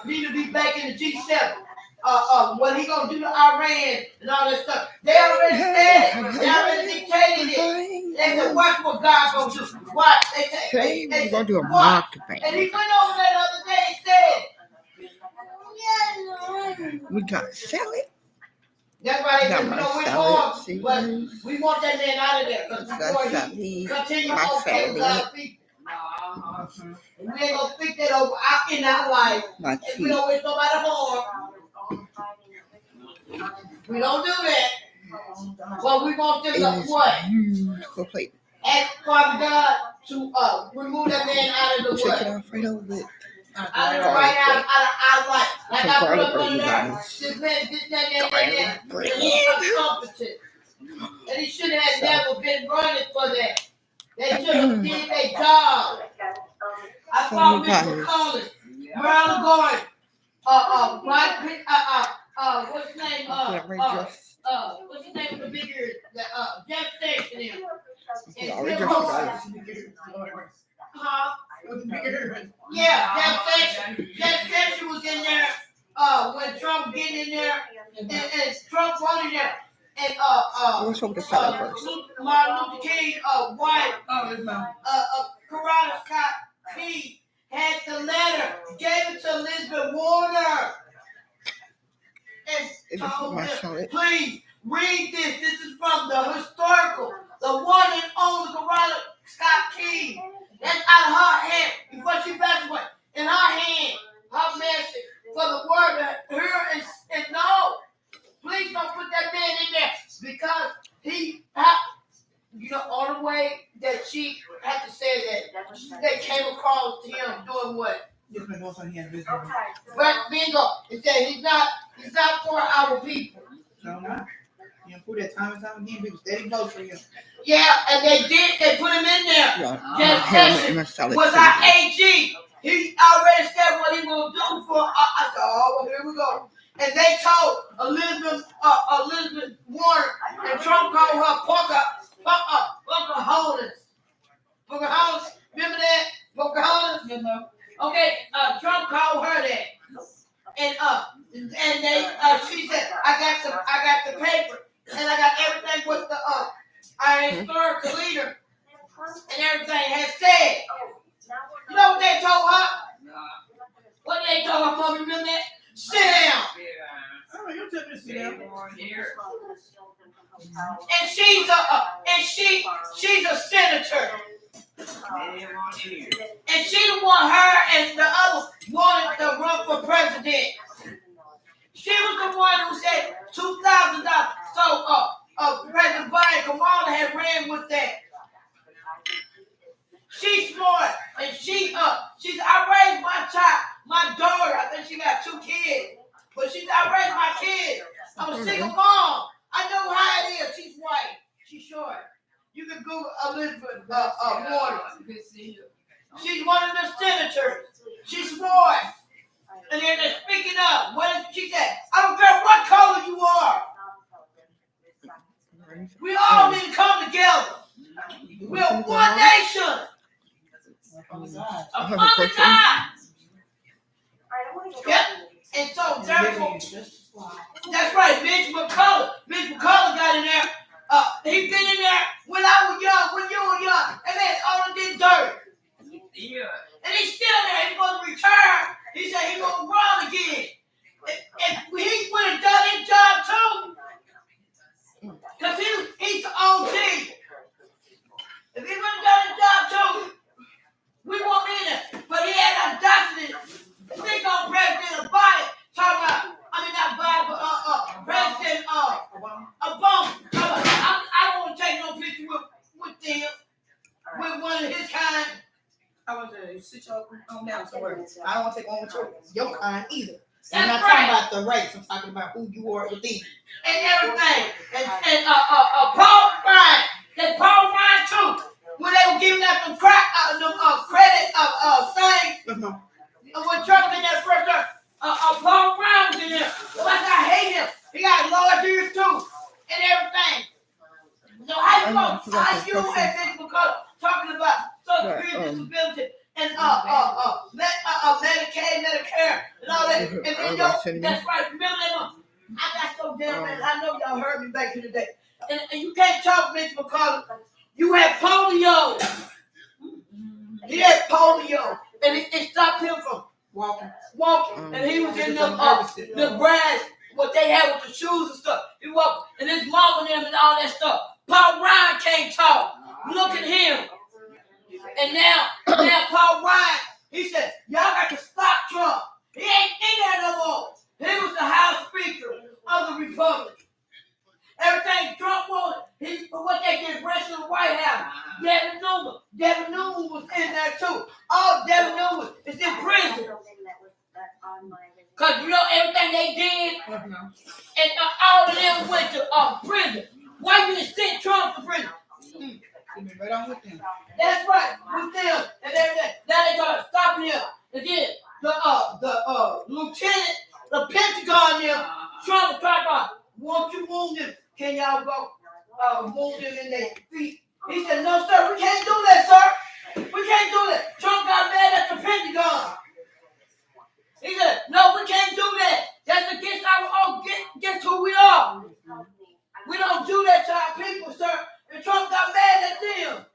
need to be back in the G7. What he gonna do to Iran and all that stuff. They already said it. They already dictated it. They said, watch what God gonna do. Watch. Today we're gonna do a watch. mukbang. And he went over there the other day and said, We got salad. that's why they Got said, my we're salad, going, but we want that man out of there. Because before he continue my on killing salad, God's people. And we ain't gonna speak that over in our life. my And we tea. don't wish nobody harm. We don't do that. But we want them to what? Go plate. Ask Father God to remove that man out of the way. Chicken Alfredo with Out of the right out of our life. Like some I put garlic up bread, on you there. guys. This man, that. Garlic bread. And he's incompetent. And he should have never been running for that. They should have did their job. I saw Mr. Collins, Maryland Gordon, what's his name? What's his name of the bigger, Jeff Station here. Yeah, Jeff Station. Jeff Station was in there when Trump get in there, and Trump wanted there. And Let's hope the salad first. Martin Luther King, wife, Coretta Scott King had the letter, gave it to Elizabeth Warner, and told her, please read this. This is from the historical, the one and only Coretta Scott King. That's out of her hand before she passed away. In her hand, her message for the word to her and no. Please don't put that man in there because he on the way that she had to say that they came across to him doing what? But bingo, it said he's not for our people. No, not. You know, put that time and time again, people steady vote for you. Yeah, and they put him in there. Jeff Sessions was our AG. He already said what he will do for I said, oh, well, here we go. And they told Elizabeth Warren, and Trump called her Pocahontas. Pocahontas, remember that? Pocahontas? Okay, Trump called her that. And they she said, I got the paper, and I got everything with the our historical leader and everything has said. You know what they told her? What they told her, Mommy, remember that? Sit down. Oh, you took me to sit down. And she's a senator. And she the one, her and the other wanted to run for president. She was the one who said $2,000. So President Biden, Kamala had ran with that. She's smart, and she's I raised my daughter. I think she got 2 kids, but I raised my kids. I'm a single mom. I know how it is. She's white. She's short. You can Google Elizabeth Warren. She's one of the senators. She's smart, and they're speaking up. What did she say? I don't care what color you are. We all need to come together. We're one nation. Upon the God. Yep. And so therefore, that's right, Mitch McCullough. Mitch McCullough got in there. He been in there when I was young, when you were young, and they all did dirt. Yeah. And he's still there. He's going to return. He said he's going to run again. And he would have done his job too. Because he's the OG. If he would have done his job too, we won't be there. But he had audacity to think on President Biden. Talking about, not Biden, but President Obama. I don't want to take no picture with them, with one of his kind. I want to sit your on down somewhere. I don't want to take one with your kind either. That's I'm not right. talking about the race. I'm talking about who you are within. And everything. And Paul Ryan. That Paul Ryan too. When they were giving out them credit things. When Trump was in that first term, Paul Ryan was in there. Well, I hate him. He got large ears too. And everything. So how you and Mitch McCullough talking about Social Security disability and Medicaid, Medicare, and all that And then that's right. Remember that one? I got so damn mad. I know y'all heard me back in the day. And you can't talk Mitch McConnell. You had polio. He had polio, and it stopped him from Walking. And he was in the grass, what they had with the shoes and stuff. He walked, and his mom and them and all that stuff. Paul Ryan can't talk. Look at him. And now Paul Ryan, he said, y'all got to stop Trump. He ain't in there no more. He was the House Speaker of the Republic. Everything Trump wanted, what they did, rest of the White House. Devin Newman was in there too. All Devin Newman is in prison. Because you know everything they did, and all of them went to prison. Why you send Trump to prison? Right on with them. That's right, with them. And everything. Now they started stopping him. And then the lieutenant, the Pentagon, Trump was talking about, won't you wound him? Can y'all go wound him in their feet? He said, no, sir, we can't do that, sir. We can't do that. Trump got mad at the Pentagon. He said, no, we can't do that. That's against against who we are. We don't do that to our people, sir. And Trump got mad at them.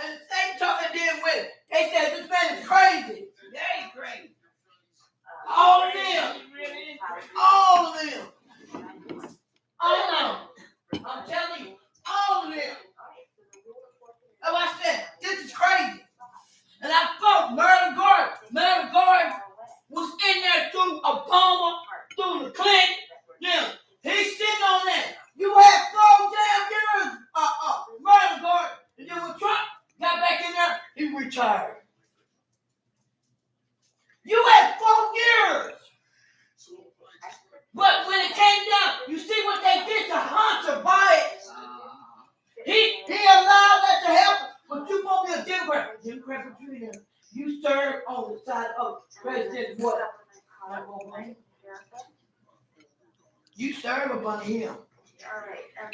And they talking then with it. They said, this man is crazy. They ain't crazy. All of them. All of them. All of them. I'm telling you, all of them. And I said, this is crazy. And I thought Merrick Garland was in there through Obama, through the Clinton. Yeah, he's sitting on that. You had 4 damn years, Merrick Garland. And then when Trump got back in there, he retired. You had 4 years. But when it came down, you see what they did to Hunter Biden. He allowed that to happen. But you won't be a Democrat. Democrat between them. You serve on the side of President what? You serve up under him.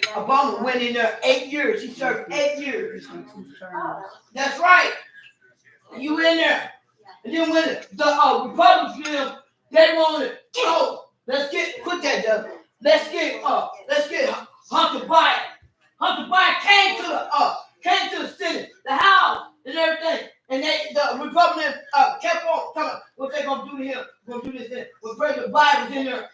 Obama went in there 8 years. He served 8 years. That's right. You in there. And then when the Republicans, they wanted, let's get Hunter Biden. Hunter Biden came to the Senate, the House, and everything. And the Republicans kept on talking about what they're going to do to him. Going to do this. When President Biden was in there,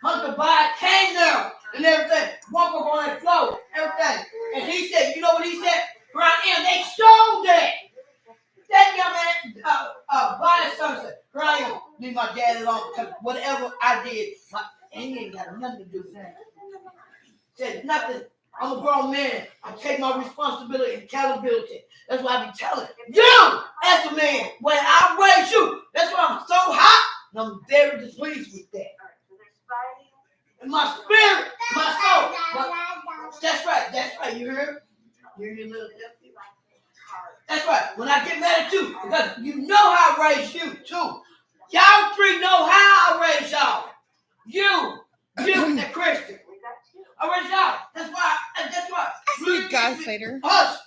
Hunter Biden came there and everything. Walk up on that floor, everything. And he said, you know what he said? Right here, they showed that. That young man, Biden son said, Ryan, leave my dad alone because whatever I did, he ain't got nothing to do with that. Said nothing. I'm a grown man. I take my responsibility and accountability. That's what I be telling you as a man. When I raise you, that's why I'm so hot, and I'm very displeased with that. And my spirit, my soul. That's right. You heard? You hear your little nephew? That's right. When I get mad at you, because you know how I raised you too. Y'all 3 know how I raised y'all. You and the Christian. I raised y'all. That's why. See you guys later. Hush.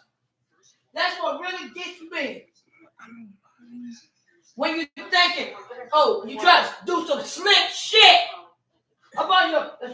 That's what really gets me. When you're thinking, you try to do some slick shit about your. That's why.